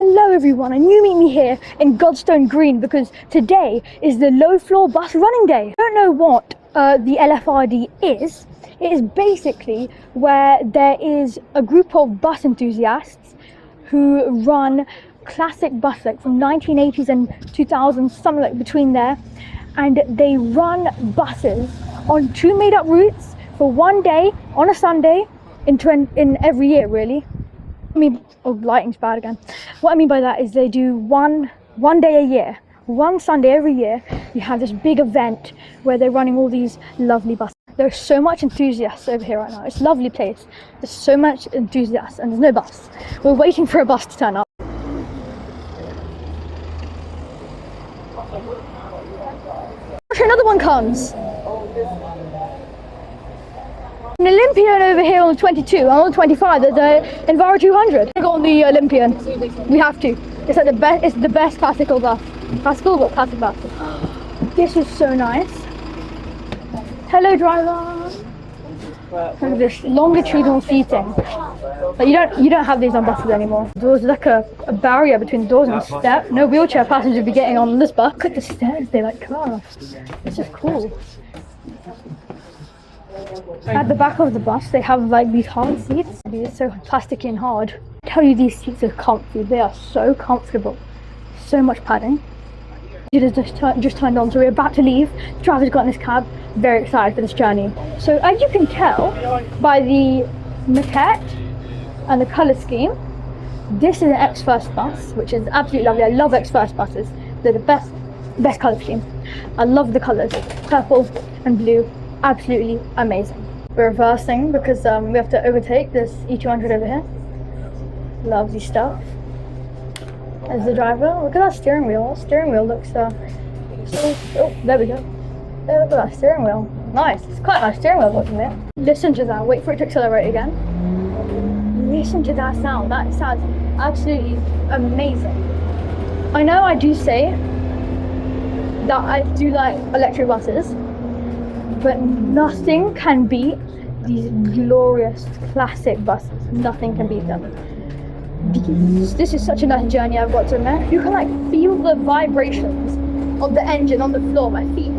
Hello everyone, and you meet me here in Godstone Green because today is the low floor bus running day. I don't know what the LFRD is. It is basically where there is a group of bus enthusiasts who run classic buses like from 1980s and 2000s, something like between there, and they run buses on two made up routes for one day on a Sunday in every year really. Lighting's bad again. What I mean by that is they do one day a year, one Sunday every year. You have this big event where they're running all these lovely buses. There's so much enthusiasts over here right now. It's a lovely place. There's so much enthusiasts and there's no bus. We're waiting for a bus to turn up. Another one comes. An Olympian over here on the 22, and on the 25 there's a Enviro 200. We go on the Olympian. We have to. It's like the best. It's the best classical bus. Classic bus. This is so nice. Hello, driver. Look at this longitudinal seating. But you don't have these on buses anymore. There's like a barrier between the doors and the step. No wheelchair passenger will be getting on this bus. Look at the stairs. They like curves. This is cool. At the back of the bus, they have like these hard seats. It's so plasticky and hard. I tell you, these seats are comfy. They are so comfortable. So much padding. It has just turned on, so we're about to leave. The driver's got in his cab. Very excited for this journey. So as you can tell by the maquette and the colour scheme, this is an X-First bus, which is absolutely lovely. I love X-First buses. They're the best colour scheme. I love the colours, purple and blue. Absolutely amazing. We're reversing because we have to overtake this E200 over here. Lovely stuff. There's the driver. Look at that steering wheel. That steering wheel looks oh, there we go. Look at that steering wheel. Nice. It's quite a nice steering wheel looking there. Listen to that. Wait for it to accelerate again. Listen to that sound. That sounds absolutely amazing. I know I do say that I do like electric buses, but nothing can beat these glorious classic buses. Nothing can beat them. This is such a nice journey, I've got to admit. You can like feel the vibrations of the engine on the floor. My feet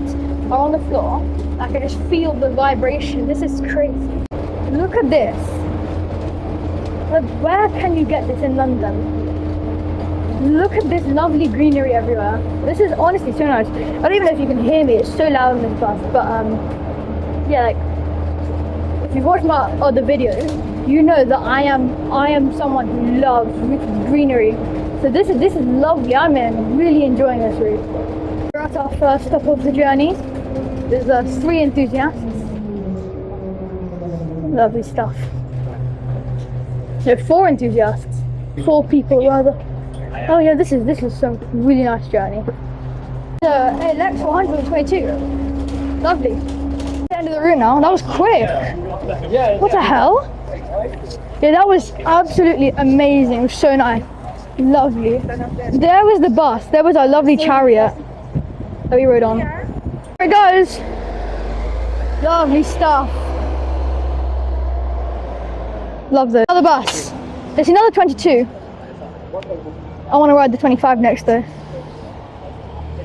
are on the floor. I can just feel the vibration. This is crazy. Look at this. Like, where can you get this in London? Look at this lovely greenery everywhere. This is honestly so nice. I don't even know if you can hear me. It's so loud in this bus. But yeah, like if you've watched my other videos, you know that I am someone who loves greenery. So this is lovely. I'm really enjoying this route. We're at our first stop of the journey. There's 3 enthusiasts. Lovely stuff. No, 4 enthusiasts. 4 people rather. Oh yeah, this is some really nice journey. Lex 122. Lovely. The end of the route now. That was quick. What the hell? Yeah, that was absolutely amazing. It was so nice. Lovely. There was the bus. There was our lovely chariot that we rode on. Here it goes. Lovely stuff. Love this. Another bus. There's another 22. I want to ride the 25 next though.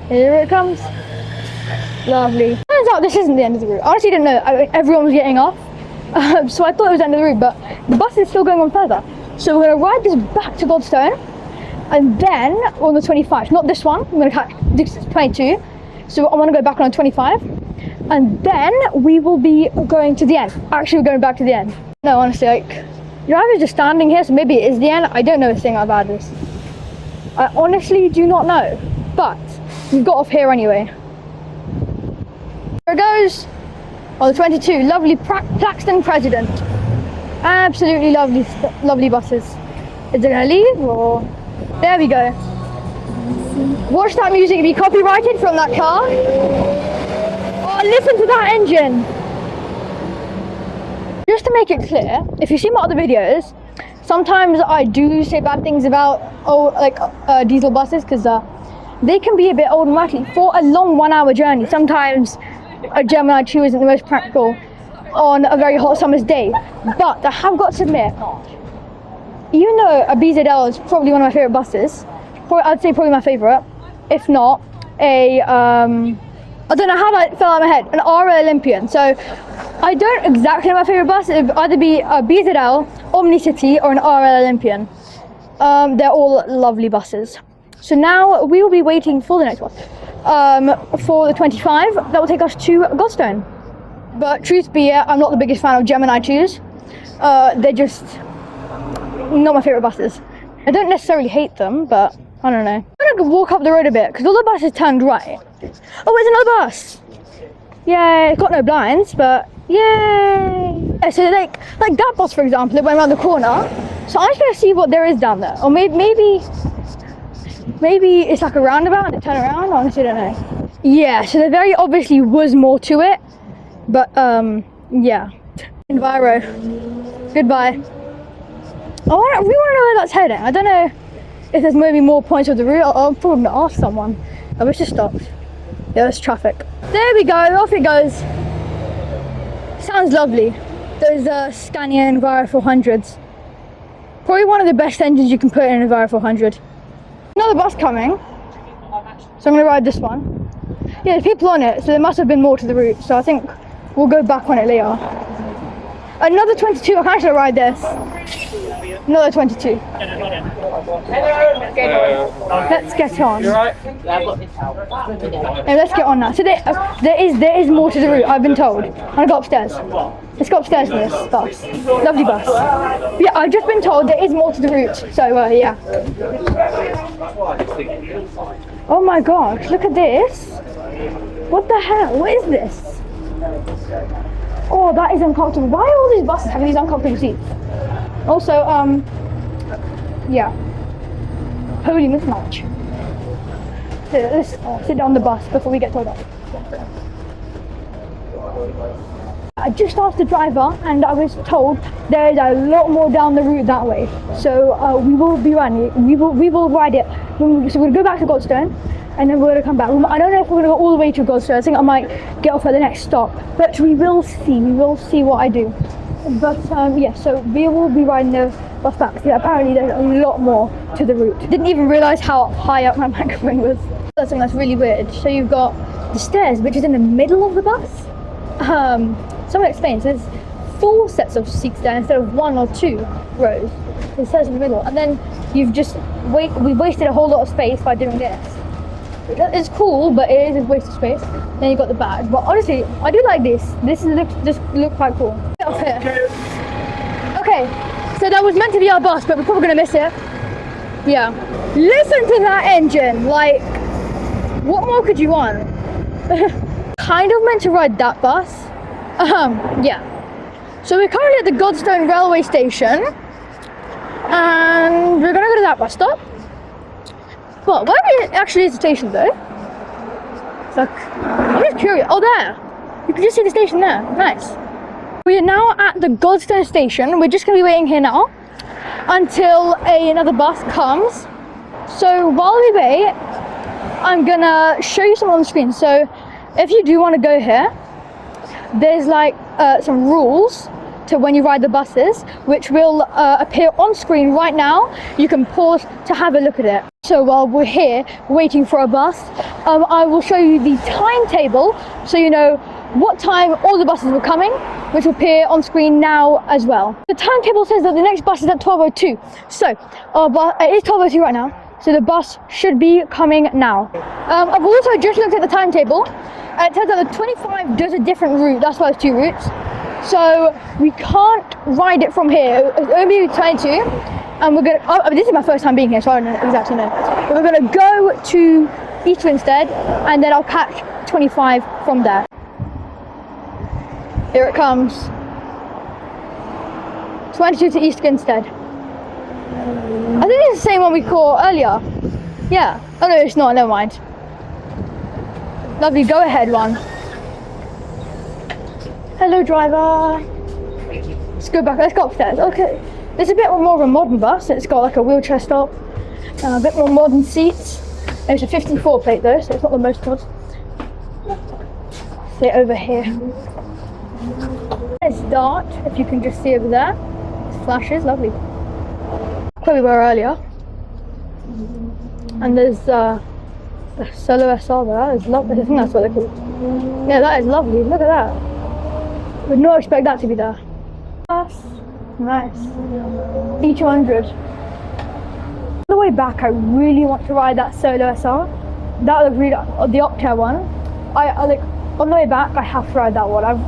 Here it comes. Lovely. Turns out this isn't the end of the route. I honestly didn't know. Everyone was getting off. So I thought it was the end of the route, but the bus is still going on further. So we're going to ride this back to Godstone, and then on the 25, not this one, I'm going to catch this 22. So I want to go back on 25, and then we will be going to the end. Actually, we're going back to the end. No, honestly, like, the driver's just standing here, so maybe it is the end. I don't know a thing about this. I honestly do not know, but we've got off here anyway. There it goes. On the 22, lovely Plaxton President. Absolutely lovely buses. Is it gonna leave or? There we go. Watch that music be copyrighted from that car. Oh, listen to that engine. Just to make it clear, if you see my other videos, sometimes I do say bad things about diesel buses because they can be a bit old and rattly for a long 1-hour journey. Sometimes a Gemini 2 isn't the most practical on a very hot summer's day, but I have got to admit, even though a BZL is probably one of my favorite buses, I'd say probably my favorite, if not a I don't know how that fell out of my head, an RL Olympian. So I don't exactly know my favorite bus. It would either be a BZL, Omnicity, or an RL Olympian. They're all lovely buses. So now we will be waiting for the next one, for the 25 that will take us to Godstone. But truth be it, I'm not the biggest fan of Gemini 2s. They're just not my favorite buses. I don't necessarily hate them, but I don't know. I'm gonna walk up the road a bit because all the buses turned right. Oh, there's another bus! Yay, it's got no blinds, but yay! Yeah, so like that bus, for example, it went around the corner. So I'm just gonna see what there is down there, or maybe it's like a roundabout and it turned around. I honestly don't know. Yeah, so there very obviously was more to it, but yeah. Enviro, goodbye. I really want to know where that's heading. I don't know if there's maybe more points of the route. I'll probably ask someone. I wish it stopped. Yeah, there's traffic. There we go, off it goes. Sounds lovely. Those Scania Enviro 400s. Probably one of the best engines you can put in an Enviro 400. Another bus coming. So I'm going to ride this one. Yeah, there's people on it, so there must have been more to the route. So I think we'll go back on it later. Another 22, I can actually ride this. Another 22. Let's get on. Yeah, let's get on now. So there is more to the route, I've been told. I'm gonna go upstairs. Let's go upstairs in this bus. Lovely bus. Yeah, I've just been told there is more to the route. So yeah. Oh my gosh, look at this. What the hell? What is this? Oh, that is uncomfortable. Why are all these buses having these uncomfortable seats? Also, yeah. Holy mismatch. So let's sit on the bus before we get told off. I just asked the driver and I was told there is a lot more down the route that way. So we will be riding it. We will ride it. So we're going to go back to Godstone and then we're going to come back. I don't know if we're going to go all the way to Godstone. I think I might get off at the next stop. But we will see. We will see what I do. But yeah, so we will be riding the bus back. Yeah, apparently there's a lot more to the route. Didn't even realise how high up my microphone was. That's something that's really weird. So you've got the stairs, which is in the middle of the bus. Someone explains there's 4 sets of seats there instead of 1 or 2 rows. It says in the middle, and then we've wasted a whole lot of space by doing this. It's cool, but it is a waste of space. Then you've got the badge. But honestly, I do like this. This look quite cool. Get off here. Okay, so that was meant to be our bus, but we're probably gonna miss it. Yeah. Listen to that engine. Like, what more could you want? Kind of meant to ride that bus. Yeah. So we're currently at the Godstone railway station, and we're gonna go to that bus stop. Well, where actually is the station though? It's like, I'm just curious. Oh, there. You can just see the station there. Nice. We are now at the Godstone station. We're just gonna be waiting here now until another bus comes. So while we wait, I'm gonna show you something on the screen. So if you do want to go here, there's like some rules to when you ride the buses, which will appear on screen right now. You can pause to have a look at it. So while we're here waiting for a bus, I will show you the timetable so you know what time all the buses were coming, which will appear on screen now as well. The timetable says that the next bus is at 12:02. So it is 12:02 right now, so the bus should be coming now. I've also just looked at the timetable, and it turns out the 25 does a different route. That's why it's 2 routes. So we can't ride it from here. It's only 22, and we're gonna. Oh, this is my first time being here, so I don't exactly know. But we're gonna go to Eastern instead, and then I'll catch 25 from there. Here it comes. 22 to Eastern instead. I think it's the same one we caught earlier. Yeah. Oh no, it's not. Never mind. Lovely. Go ahead one. Hello, driver. Let's go back. Let's go upstairs. Okay. It's a bit more of a modern bus. It's got like a wheelchair stop, a bit more modern seats. It's a 54 plate though, so it's not the most mod. Sit over here. Let's start. If you can just see over there, it flashes. Lovely. where we were earlier. And there's the Solo SR there. That is lovely. I think that's what they're called. Yeah, that is lovely. Look at that. Would not expect that to be there. Nice. E200. On the way back, I really want to ride that Solo SR. That looks really, the Optare one. I like, on the way back, I have to ride that one. I've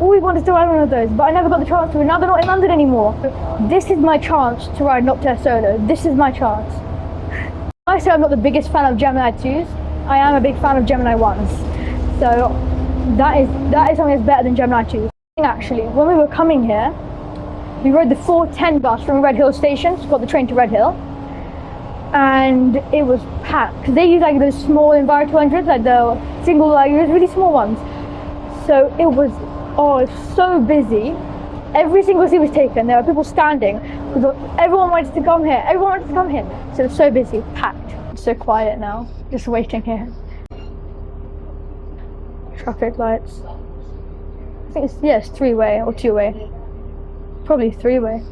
always wanted to ride one of those, but I never got the chance to. Now they're not in London anymore. This is my chance to ride an Optare Solo. This is my chance. I say I'm not the biggest fan of Gemini 2s. I am a big fan of Gemini 1s. So that is something that's better than Gemini 2s. Actually, when we were coming here, we rode the 410 bus from Red Hill Station, so got the train to Red Hill, and it was packed because they use like those small Enviro 200s, like the single, like those really small ones. So it was so busy. Every single seat was taken. There were people standing because everyone wanted to come here. Everyone wanted to come here. So it was so busy, packed. It's so quiet now, just waiting here. Traffic lights. I think it's three-way or two-way. Probably three-way.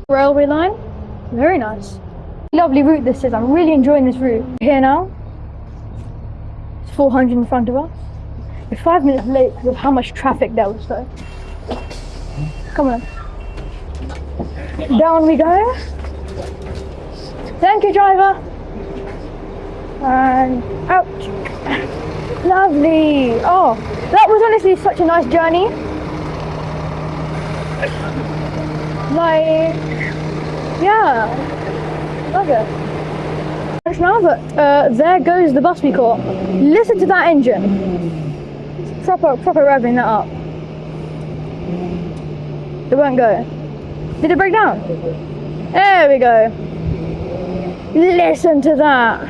Railway line, very nice. Lovely route this is. I'm really enjoying this route. Here now, it's 400 in front of us. We're 5 minutes late because of how much traffic there was though. Come on. Down we go. Thank you, driver. And out. Lovely. Oh, that was honestly such a nice journey. Like, yeah, love it. Now that there goes the bus we caught. Listen to that engine. Proper revving that up. It won't go. Did it break down? There we go. Listen to that.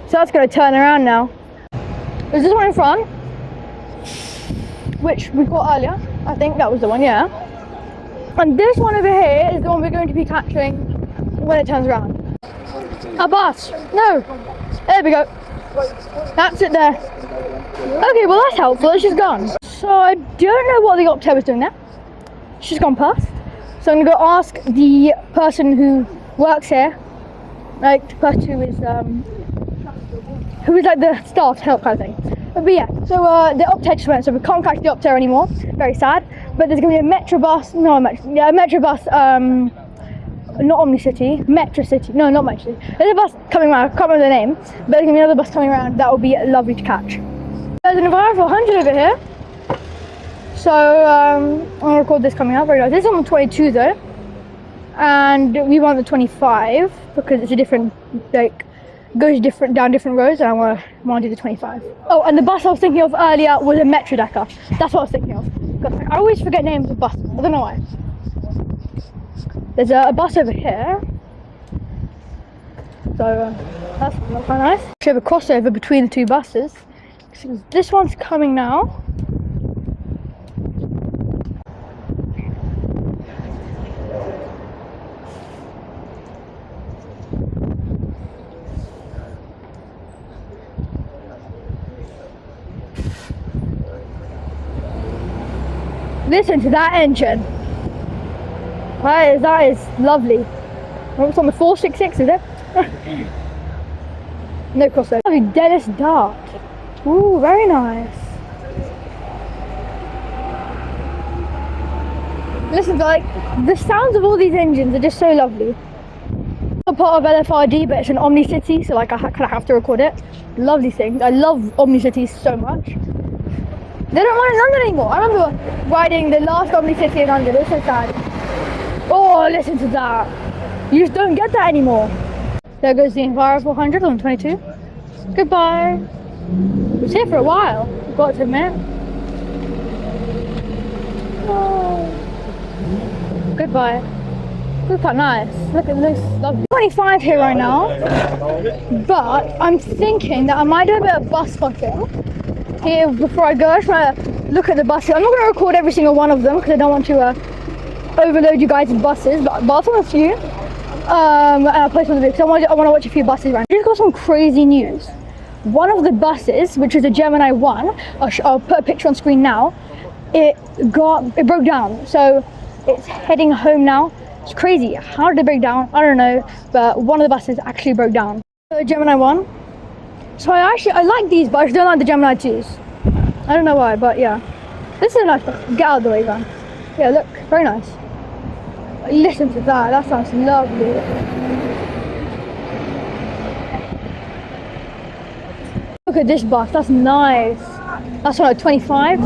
So that's going to turn around now. There's this one in front, which we caught earlier. I think that was the one, yeah. And this one over here is the one we're going to be catching when it turns around. A bus. No. There we go. That's it there. Okay, well that's helpful. It's just gone. So I don't know what the Optare was doing there. She's gone past. So I'm going to go ask the person who works here, like the person who is like the staff help kind of thing. But yeah, so the Optare just went, so we can't catch the Optare anymore. Very sad. But there's going to be a Metro bus, a Metro bus, not Omni-City, Metro City, no, not Metro City. There's a bus coming around, I can't remember the name, but there's going to be another bus coming around that will be lovely to catch. There's an Enviro 400 over here. So I'm going to record this coming up, very nice. This is on the 22 though, and we want the 25 because it's a different, like, goes down different roads, and I want to do the 25. Oh, and the bus I was thinking of earlier was a Metro Decker. That's what I was thinking of. I always forget names of buses. I don't know why. There's a bus over here. So that's quite nice. We have a crossover between the two buses. So this one's coming now. Listen to that engine. That is lovely. It's on the 466, is it? No crossover. Oh, Dennis Dart. Ooh, very nice. Listen to the sounds of all these engines are just so lovely. I'm part of LFRD, but it's an Omni-City, so I kind of have to record it. Lovely thing. I love Omni-Cities so much. They don't run in London anymore. I remember riding the last Omni-City in London. It was so sad. Oh, listen to that. You just don't get that anymore. There goes the Enviro 400 on 22. Goodbye. It was here for a while, I've got to admit. Oh. Goodbye. Looks quite nice. Look at this. Lovely. 25 here right now. But I'm thinking that I might do a bit of bus spotting here before I go. I just want to look at the buses. I'm not going to record every single one of them because I don't want to overload you guys with buses, but I'll film a few and I'll post on the video because I want to watch a few buses around. I just got some crazy news. One of the buses, which is a Gemini 1, I'll put a picture on screen now, it broke down. So it's heading home now. It's crazy. How did it break down? I don't know, but one of the buses actually broke down. The Gemini 1. So I like these, but I just don't like the Gemini 2s. I don't know why, but yeah. This is a nice bus. Get out of the way, van. Yeah, look, very nice. Listen to that. That sounds lovely. Look at this bus. That's nice. That's on a 25.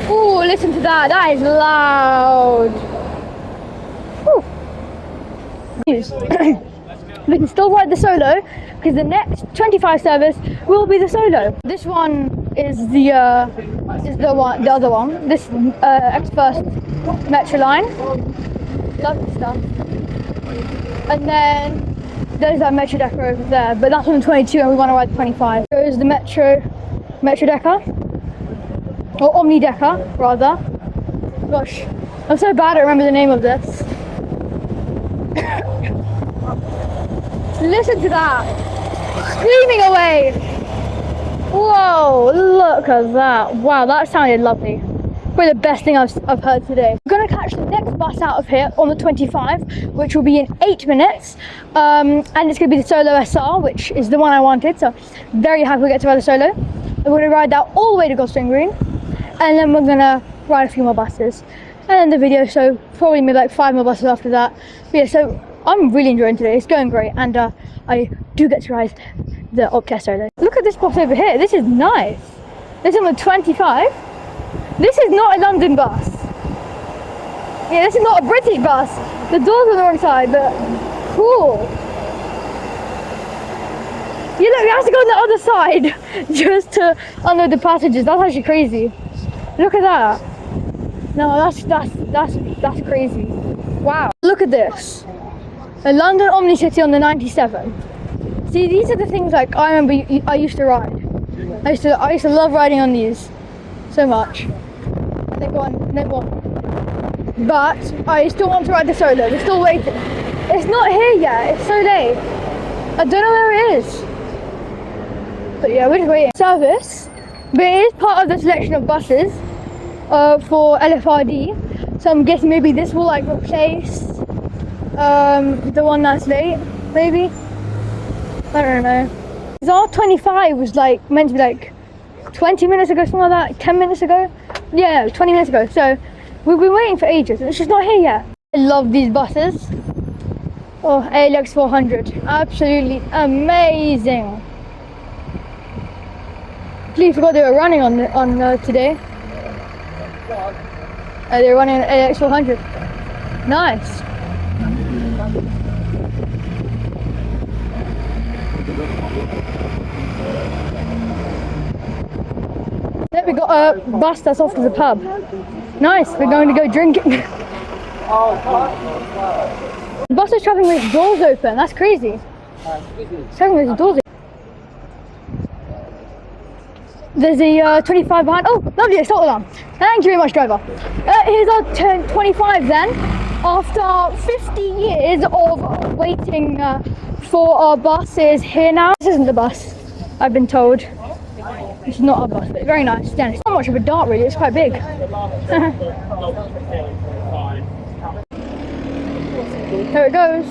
Oh, listen to that. That is loud. We can still ride the Solo because the next 25 service will be the Solo. This one is the other one. This X1 Metro line. Lovely stuff. And then there's that Metro Decker over there, but that's on the 22 and we want to ride the 25. There's the Metro Decker, or Omni Decker rather. Gosh, I'm so bad at remembering the name of this. Listen to that, screaming away. Whoa, look at that. Wow, that sounded lovely. Probably the best thing I've heard today. We're gonna catch the next bus out of here on the 25, which will be in 8 minutes. And it's gonna be the Solo SR, which is the one I wanted. So very happy we get to ride the Solo. We're gonna ride that all the way to Goldstone Green. And then we're gonna ride a few more buses. And then the video, so probably maybe like 5 more buses after that. But yeah, so I'm really enjoying today. It's going great, and I do get to ride the Optare Solo. Look at this bus over here. This is nice. This is on the 25. This is not a London bus. Yeah, this is not a British bus. The door's on the wrong side, but cool. You look, we have to go on the other side just to unload the passengers. That's actually crazy. Look at that. No, that's crazy. Wow. Look at this. A London Omnicity on the 97. See, these are the things like I remember I used to ride. I used to love riding on these so much. Next one. But I still want to ride the Solo. We're still waiting. It's not here yet. It's so late. I don't know where it is. But yeah, we're just waiting. Service, but it is part of the selection of buses for LFRD. So I'm guessing maybe this will like replace the one that's late, maybe. I don't know. Our 25 was like meant to be like 20 minutes ago, something like that. 10 minutes ago. Yeah, 20 minutes ago. So we've been waiting for ages. It's just not here yet. I love these buses. Oh, ALX 400, absolutely amazing. Completely forgot they were running on today. They were running an ALX 400. Nice. Then we got a bus that's off to the pub. Nice, we're going to go drinking. The bus is travelling with its doors open, that's crazy. It's travelling with its doors open. There's a 25 behind. Oh, lovely, a salt alarm. Thank you very much, driver. Here's our 25 then. After 50 years of waiting for our bus is here now. This isn't the bus, I've been told. It's not a bus, but very nice. Yeah, it's not much of a dart really, it's quite big. Here it goes.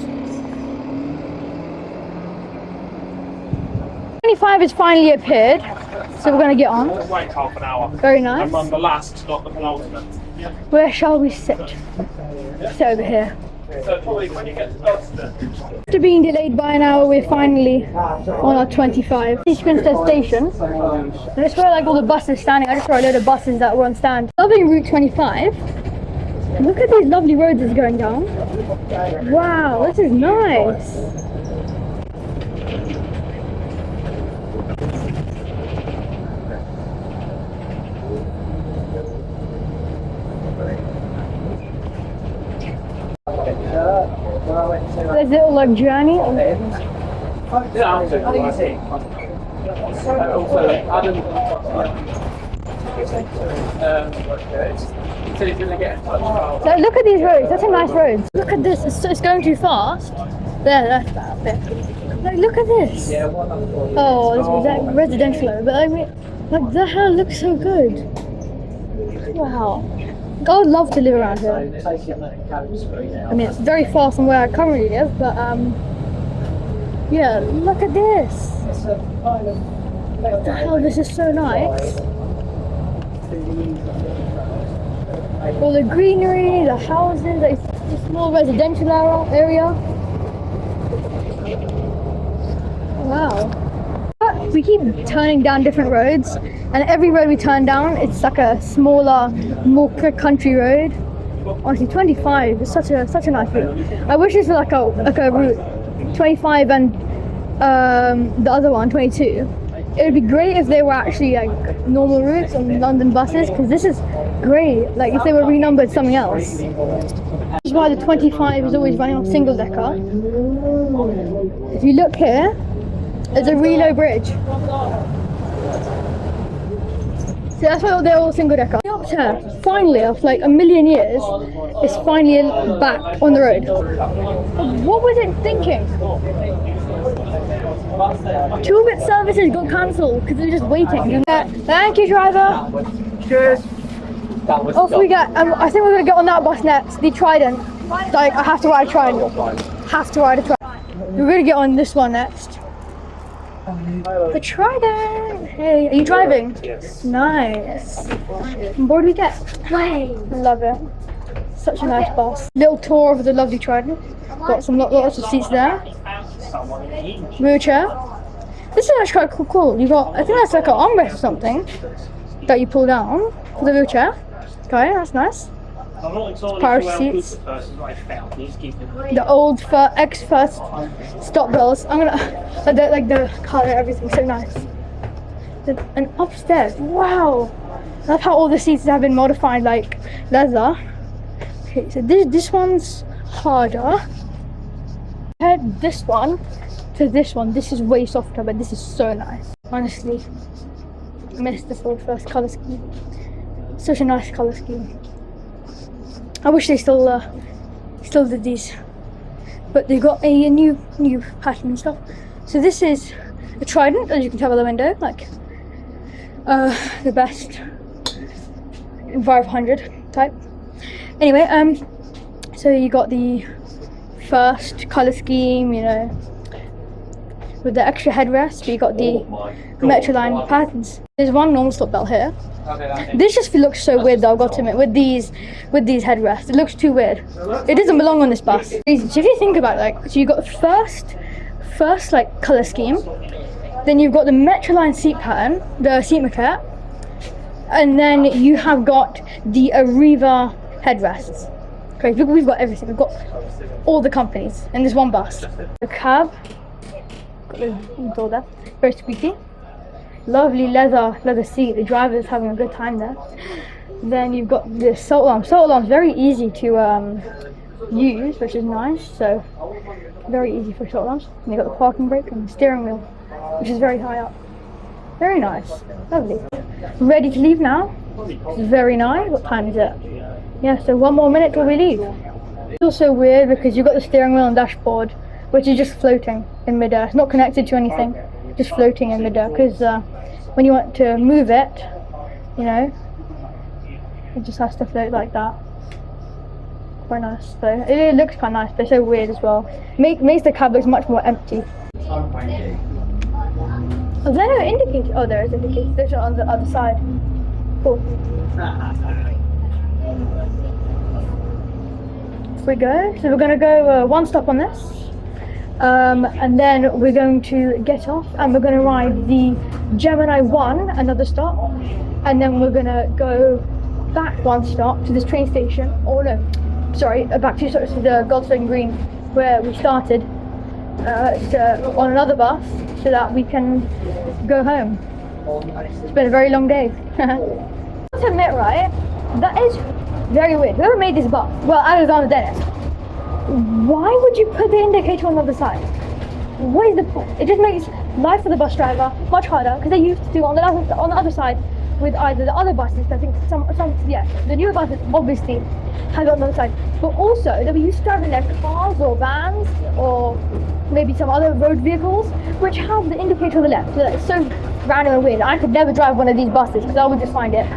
25 has finally appeared, so we're going to get on. Wait half an hour. Very nice. I'm on the last, not the penultimate. Where shall we sit? Sit over here. So probably when you get to Goldstone. After being delayed by an hour, we're finally on our 25. Eastminster Station. And it's where like all the buses standing. I just saw a load of buses that were on stand. Loving Route 25. Look at these lovely roads it's going down. Wow, this is nice. There's a little like journey. So look at these roads, that's a nice road. Look at this, it's going too fast. There, that's that bit. Like, look at this. Oh, this was that residential, but I mean, like the hell looks so good. Wow. I would love to live around here. I mean, it's very far from where I currently live, but yeah, look at this. What the hell, this is so nice. All the greenery, the houses, like, it's a small residential area. Wow. But we keep turning down different roads, and every road we turn down, it's like a smaller, more country road. Honestly, 25 is such a nice route. I wish this was like a route 25 and the other one 22. It would be great if they were actually like normal routes on London buses, because this is great. Like if they were renumbered something else. This is why the 25 is always running on single decker. If you look here, there's a really low bridge. So that's why they're all single decker. The Opta, finally, after like a million years, is finally back on the road. What was it thinking? 2-bit services got cancelled because they're just waiting. Thank you, driver. Cheers. Off we get. I think we're gonna get on that bus next. The Trident. Like I have to ride a Trident. Have to ride a Trident. We're gonna get on this one next. The Trident. Hey, are you driving? Yes. Nice. On board we get. Love it. Such a nice bus. Little tour of the lovely Trident. Got some lots of seats there. Wheelchair. This is actually quite cool. You got, I think that's like an armrest or something that you pull down for the wheelchair. Okay, that's nice. Priority seats. The old ex-first stop bells. I'm gonna like the colour, everything so nice. And upstairs, wow! I love how all the seats have been modified like leather. Okay, so this one's harder. Compared this one to this one, this is way softer, but this is so nice. Honestly, I missed the first colour scheme. Such a nice colour scheme. I wish they still did these, but they got a new pattern and stuff. So this is a Trident, as you can tell by the window, like the best 500 type. Anyway, so you got the first colour scheme, you know, with the extra headrest, but you got the Metroline patterns. There's one normal stop belt here. This just looks so weird though, I've got to admit, with these headrests. It looks too weird. It doesn't belong on this bus. So if you think about it, like, so you got first like colour scheme, then you've got the Metroline seat pattern, the seat maquette, and then you have got the Arriva headrests. Okay, we've got everything. We've got all the companies in this one bus. The cab, got the door there, very squeaky. Lovely leather seat. The driver's having a good time there. Then you've got the salt alarm. Salt alarm's very easy to use, which is nice. So very easy for salt alarms. And you've got the parking brake and the steering wheel, which is very high up. Very nice. Lovely. Ready to leave now. It's very nice. What time is it? Yeah, so 1 more minute till we leave. It's also weird because you've got the steering wheel and dashboard, which is just floating in midair. It's not connected to anything, just floating in midair. Because when you want to move it, you know, it just has to float like that. Quite nice. So it looks quite nice, but it's so weird as well. Makes the cab look much more empty. Oh, there are no indicators. Oh, there is indicators. They're on the other side. Cool. Off we go. So we're going to go one stop on this. And then we're going to get off and we're going to ride the Gemini 1, another stop. And then we're going to go back one stop to this train station. Oh no, sorry, back to the Goldstone Green where we started on another bus so that we can go home. It's been a very long day. I have to admit, right, that is very weird. Whoever made this bus, well, Alexander Dennis, why would you put the indicator on the other side? What is the point? It just makes life for the bus driver much harder because they used to do on the other side with either the other buses. I think the newer buses obviously have it on the other side, but also they were used to drive in their cars or vans or maybe some other road vehicles which have the indicator on the left. So it's so random and weird. I could never drive one of these buses because I would just find it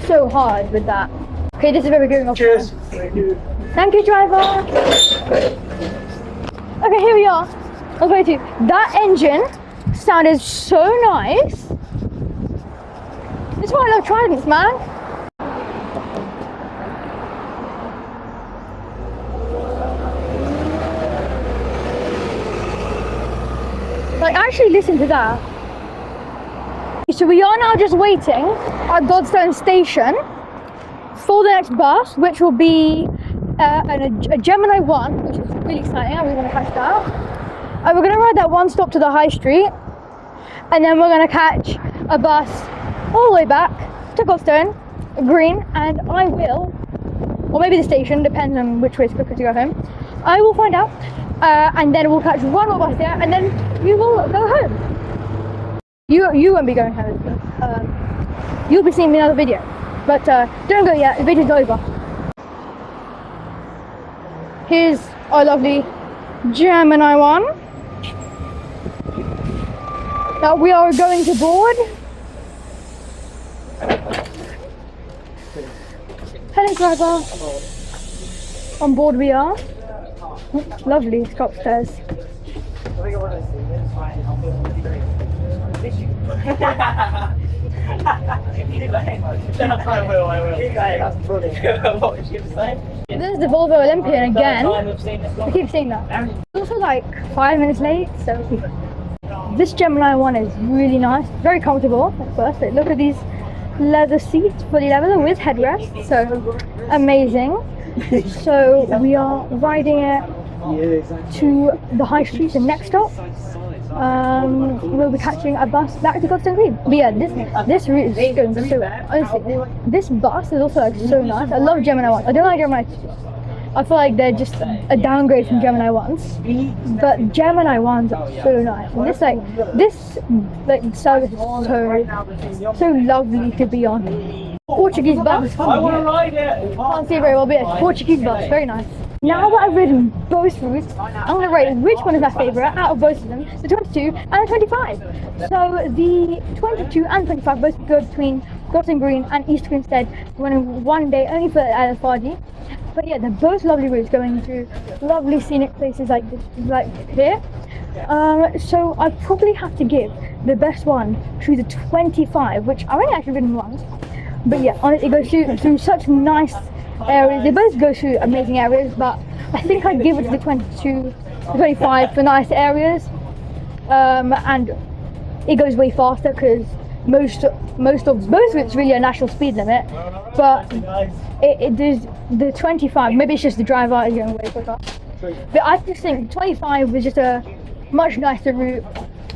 so hard with that. Okay, this is where we're going off. Cheers. Thank you. Thank you, driver. Okay, here we are. Okay, too. That engine sounded so nice. That's why I love Tridents, man. Like, actually listen to that. So we are now just waiting at Godstone Station for the next bus, which will be a Gemini 1, which is really exciting. I really want to catch that. And we're going to ride that one stop to the high street, and then we're going to catch a bus all the way back to Godstone Green, and I will, or maybe the station, depends on which way is quicker to go home. I will find out, and then we'll catch one more bus there, and then we will go home. You won't be going home. You'll be seeing me in another video, but don't go yet. The video's over. Here's our lovely Gemini 1 that we are going to board. Hello, driver. On board we are. Lovely, it's got upstairs. This is the Volvo Olympian again. I keep saying that. It's also like 5 minutes late, so this Gemini 1 is really nice, very comfortable at first. Look at these leather seats, fully leather with headrest, so amazing. So we are riding it to the high street, the next stop. We'll be catching a bus back to Godstone Green. But yeah, this route is going so well. Honestly, this bus is also like so nice. I love Gemini 1. I don't like Gemini 2. I feel like they're just a downgrade from Gemini 1s. But Gemini 1s are so nice. And this service is so lovely to be on. Portuguese bus. I want to ride it. Can't see very well, but yeah, Portuguese bus, very nice. Now that I've ridden both routes, I'm going to rate which one is my favourite out of both of them, the 22 and the 25. So the 22 and 25 both go between Godstone Green and East Grinstead, running one day only for Fardy. But yeah, they're both lovely routes going through lovely scenic places like here. So I probably have to give the best one to the 25, which I've only actually ridden once. But yeah, honestly, it goes through such nice areas. They both go through amazing areas, but I think I'd give it to the 22, the 25 for nice areas. And it goes way faster because most of both routes really a national speed limit. But it does the 25. Maybe it's just the driver is going way quicker. But I just think 25 was just a much nicer route.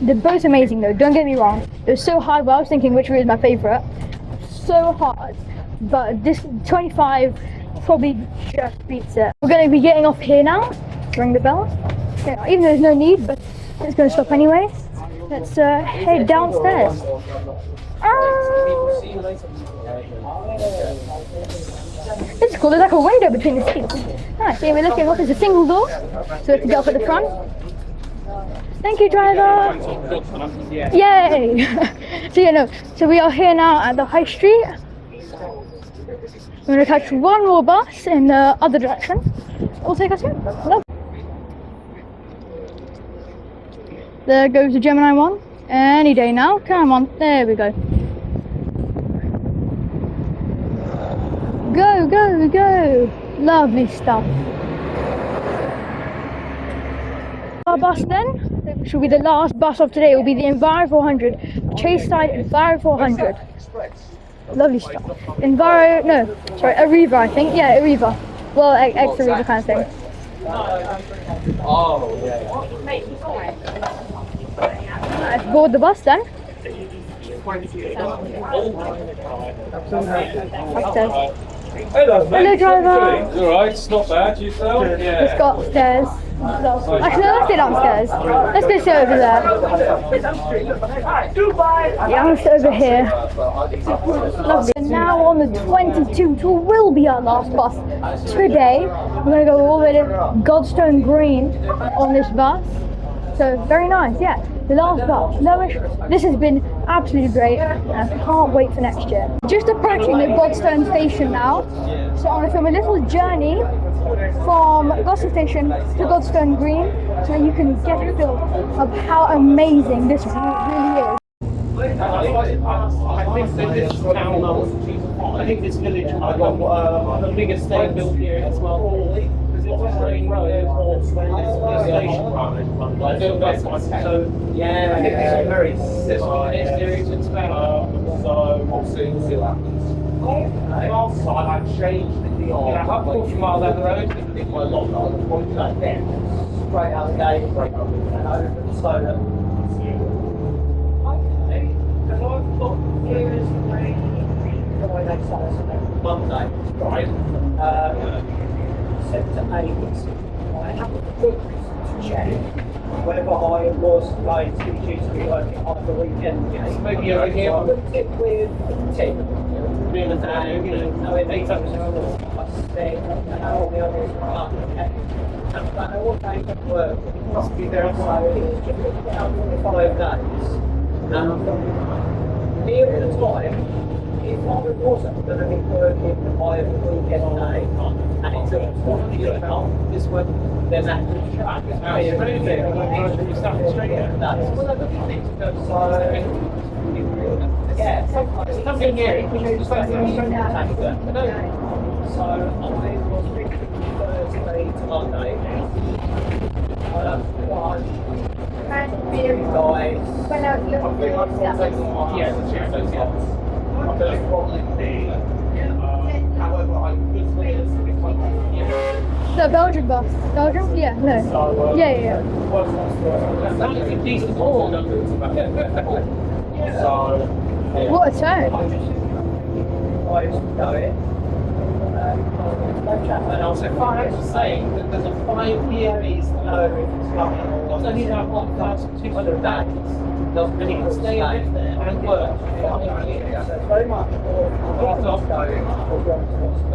They're both amazing though. Don't get me wrong. It was so hard. But I was thinking which route is my favourite. So hard, but this 25 probably just beats it. We're going to be getting off here now. Ring the bell. Yeah, even though there's no need, but it's going to stop anyway. Let's head downstairs. It's cool. There's like a window between the seats. Nice. So we're looking up. It's a single door, so we have to get up at the front. Thank you, driver. Yay! So we are here now at the high street. We're going to catch one more bus in the other direction. It'll take us here. Love. There goes the Gemini 1. Any day now. Come on. There we go. Go, go, go. Lovely stuff. Our bus then, which will be the last bus of today, will be the Enviro 400, Chaseside Enviro 400. Lovely stuff. Arriva, I think. Yeah, Arriva. Well, ex-Arriva kind of thing. Let's board the bus then. Upstairs. Hello, mate. Hello, driver. Alright, it's not bad. Yourself? Yeah. Let's go upstairs. Actually, no, let's sit downstairs. Let's go sit over there. Yeah, I'm sit over here. Lovely. And now on the 22, which will be our last bus today. We're going to go all the way to Godstone Green on this bus. So very nice, yeah. The last bus, Lowish. This has been absolutely great, and I can't wait for next year. Just approaching the Godstone station now, so I'm gonna film a little journey from Godstone station to Godstone Green, so that you can get a feel of how amazing this really is. I think that this town, I think this village will become the biggest thing built here as well. Because it's a main road or station. So yeah, I think this is very similar experience in Spain. So we'll see what happens. Outside, I've changed the up 40 miles down the road. It's my lot of points like that. Straight out the gate, and over the solar. Monday, right? 7 to 8. I have to check whether I was going to be due to be working on the weekend. Maybe you're here. I booked it with Tim. Real and knowing they don't know I said, and all the others are up. And I know what days of work must be there, so it's just about 5 days. Near the time, if I wasn't going to be working by the weekend day, and it's a this one, then that could track. It's very fair. Yeah, something here. So I was thinking Thursday to Monday. The Belgian bus. Belgium? Yeah, no. Yeah. That's a decent ball. What a tone. And also, if I have to say that there's a 5-year visa, it's only about 1,200 days, and you can stay live there and work for 5 years. So very much.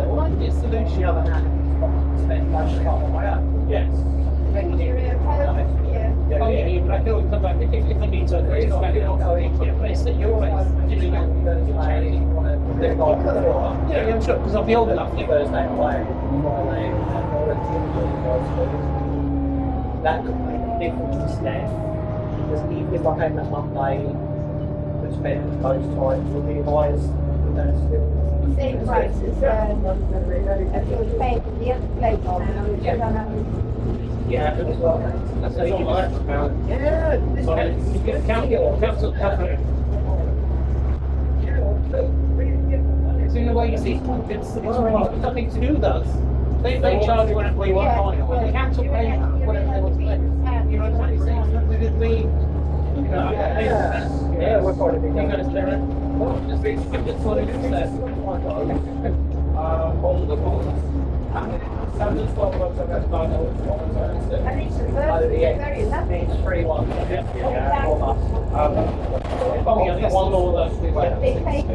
Like this solution, spend much time on my own. Yes. Oh yeah, but I feel come back if I need to agree, it's back in place at your place. Yeah, I'm sure, because I'll be old enough. Thursday away. That could make a difference instead. Because even if I came that Monday, would spend most time with the boys, Same price as it was paid for the other place now. Yeah, that's how you like it. Yeah, this council company. It's in the way you see, it's nothing to do with us. They charge whatever you want. The council pay whatever they want to pay. You know what I'm saying? With me, yeah, we're part of it. You guys there? Just what it is. I think it's very lovely. It's free one. One law that They pay for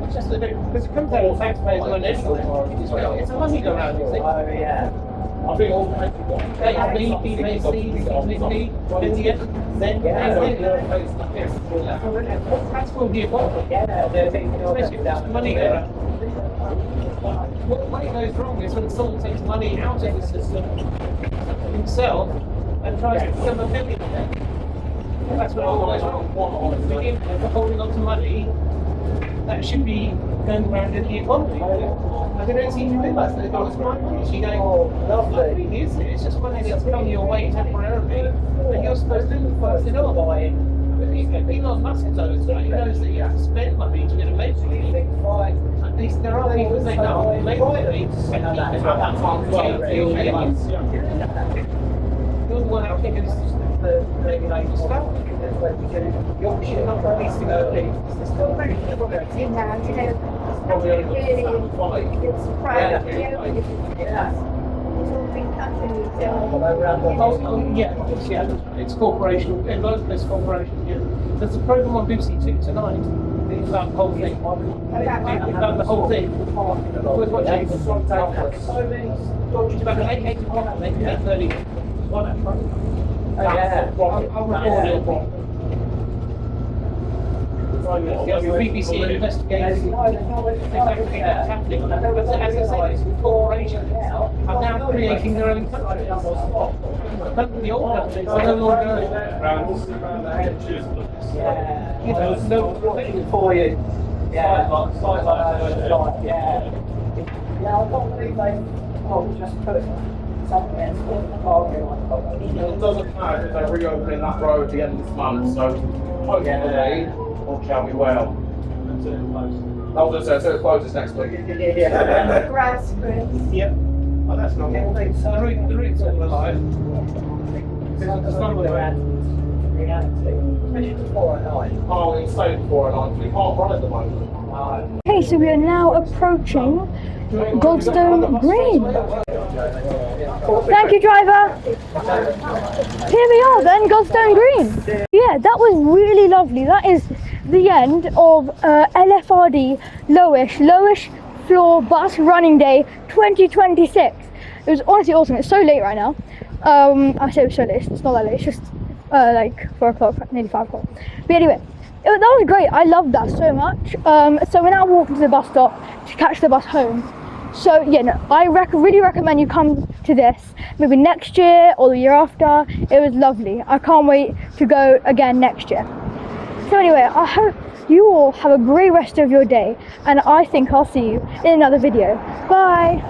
it's just a bit, because it comes out of taxpayers' money anyway. It's a money go round, you see. Oh, yeah. I think all the that's will be a problem. Money go round. What goes wrong is when someone takes money out of the system himself and tries to become a millionaire. That's what always wrong. Begin holding on to money that should be going around in the economy. And they don't seem to realise that it's my money. So you go, lovely, is it? It's just money that's come your way temporarily, and you're supposed to first it all. Elon Musk knows that. He knows that you have to spend money to get a make money. At least there are people that say, no, I make money, and keep that time to you're the one out thinking it's just the regulated stuff. You're not releasing early. It's still very difficult. it's private. It's all been companies. It's corporation, in most of this corporation, yeah. There's a program on BBC Two tonight. about the whole thing. About the whole thing. I was watching. It's about 8 o'clock, 8:30. Oh yeah. I'll record it. BBC investigating exactly what's happening. As I say, these corporations are now creating their own countries. The old countries are no longer, you know, no thing for you. Yeah, I can't believe they just put something It doesn't matter if they're reopening that road at the end of this month, so hopefully all shall be well. I was going to say, so it closes next week. Grass, Chris. Yep. Oh, that's not good. The root's all alive. It's not what they're Oh, it's stayed before at night. We can't run at the moment. Okay, so we are now approaching Goldstone Green. Thank you, driver. Here we are then, Goldstone Green. Yeah, that was really lovely. That is the end of LFRD Lowish Floor Bus Running Day 2026. It was honestly awesome. It's so late right now. I say it was so late. It's not that late. It's just like 4 o'clock, nearly 5 o'clock. But anyway, that was great. I loved that so much. So we're now walking to the bus stop to catch the bus home. So yeah, no, I really recommend you come to this maybe next year or the year after. It was lovely. I can't wait to go again next year. So anyway, I hope you all have a great rest of your day, and I think I'll see you in another video. Bye.